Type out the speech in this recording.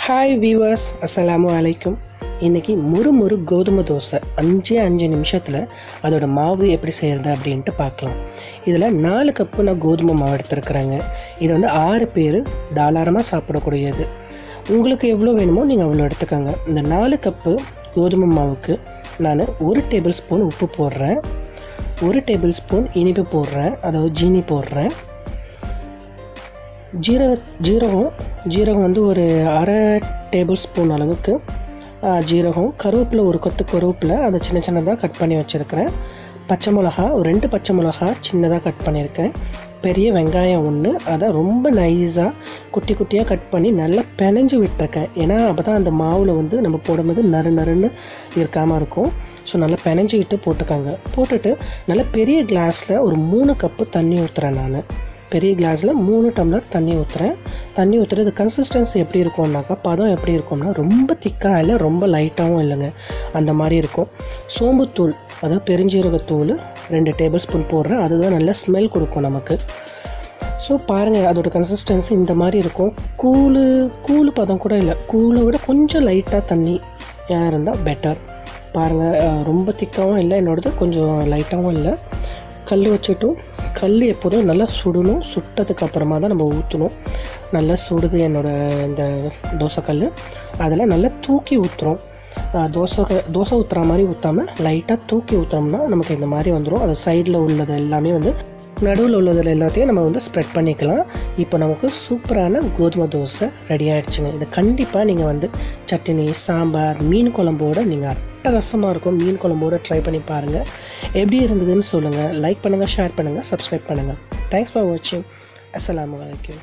Hi viewers, அஸ்ஸலாமு அலைக்கும். இன்றைக்கி முறு கோதுமை தோசை 5 நிமிஷத்தில் அதோட மாவு எப்படி செய்கிறது அப்படின்ட்டு பார்க்கலாம். இதில் 4 கப்பு நான் கோதுமை மாவு எடுத்துருக்குறேங்க. இது வந்து 6 பேர் தாராளமாக சாப்பிடக்கூடியது. உங்களுக்கு எவ்வளோ வேணுமோ நீங்கள் அவ்வளோ எடுத்துக்கோங்க. இந்த 4 கப்பு கோதுமை மாவுக்கு நான் 1 டேபிள் ஸ்பூன் உப்பு போடுறேன், 1 டேபிள் ஸ்பூன் இனிப்பு போடுறேன், அதாவது ஜீனி போடுறேன். ஜீரகம் வந்து ஒரு அரை டேபிள் ஸ்பூன் அளவுக்கு ஜீரகம், கருவேப்பிலை ஒரு கொத்து கருவேப்பிலை அதை சின்னதாக கட் பண்ணி வச்சுருக்கிறேன். பச்சை மிளகா ஒரு 2 பச்சை மிளகா சின்னதாக கட் பண்ணியிருக்கேன். பெரிய வெங்காயம் 1, அதை ரொம்ப நைஸாக குட்டி குட்டியாக கட் பண்ணி நல்லா பிணைஞ்சு விட்டுருக்கேன். ஏன்னா அப்போ தான் அந்த மாவில் வந்து நம்ம போடும்போது நறுன்னு இருக்காமல் இருக்கும். ஸோ நல்லா பிணைஞ்சு விட்டு போட்டுக்கோங்க. போட்டுட்டு நல்லா பெரிய கிளாஸில் ஒரு 3 கப்பு தண்ணி ஊற்றுறேன். நான் பெரிய கிளாஸில் 3 டம்ளர் தண்ணி ஊற்றுறேன். தண்ணி ஊற்றுறது கன்சிஸ்டன்சி எப்படி இருக்கும்னாக்கா, பதம் எப்படி இருக்கும்னா ரொம்ப திக்காக இல்லை, ரொம்ப லைட்டாகவும் இல்லைங்க, அந்த மாதிரி இருக்கும். சோம்புத்தூள், அதாவது பெருஞ்சீரகத்தூள் 2 டேபிள் ஸ்பூன் போடுறேன். அதுதான் நல்ல ஸ்மெல் கொடுக்கும் நமக்கு. ஸோ பாருங்கள், அதோடய கன்சிஸ்டன்சி இந்த மாதிரி இருக்கும். கூழு பதம் கூட இல்லை, கூழை விட கொஞ்சம் லைட்டாக தண்ணி இருந்தால் பெட்டர். பாருங்கள், ரொம்ப திக்காகவும் இல்லை, என்னோடது கொஞ்சம் லைட்டாகவும் இல்லை. கல் எப்போதும் நல்லா சுடணும். சுட்டதுக்கு அப்புறமா தான் நம்ம ஊற்றணும். நல்லா சுடுது என்னோடய இந்த தோசைக்கல். அதில் நல்லா தூக்கி ஊற்றுறோம். தோசை ஊற்றுற மாதிரி ஊற்றாமல் லைட்டாக தூக்கி ஊற்றோம்னா நமக்கு இந்த மாதிரி வந்துடும். அது சைடில் உள்ளது எல்லாமே வந்து நடுவில் உள்ளதில் எல்லாத்தையும் நம்ம வந்து ஸ்ப்ரெட் பண்ணிக்கலாம். இப்போ நமக்கு சூப்பரான கோதுமை தோசை ரெடி ஆகிடுச்சுங்க. இதை கண்டிப்பாக நீங்கள் வந்து சட்னி, சாம்பார், மீன் குழம்போடு நீங்கள் அட்டகாசமாக இருக்கும். மீன் குழம்போடு ட்ரை பண்ணி பாருங்கள். எப்படி இருந்ததுன்னு சொல்லுங்கள். லைக் பண்ணுங்கள், ஷேர் பண்ணுங்கள், சப்ஸ்கிரைப் பண்ணுங்கள். தேங்க்ஸ் ஃபார் வாட்சிங். அஸ்ஸலாமு அலைக்கும்.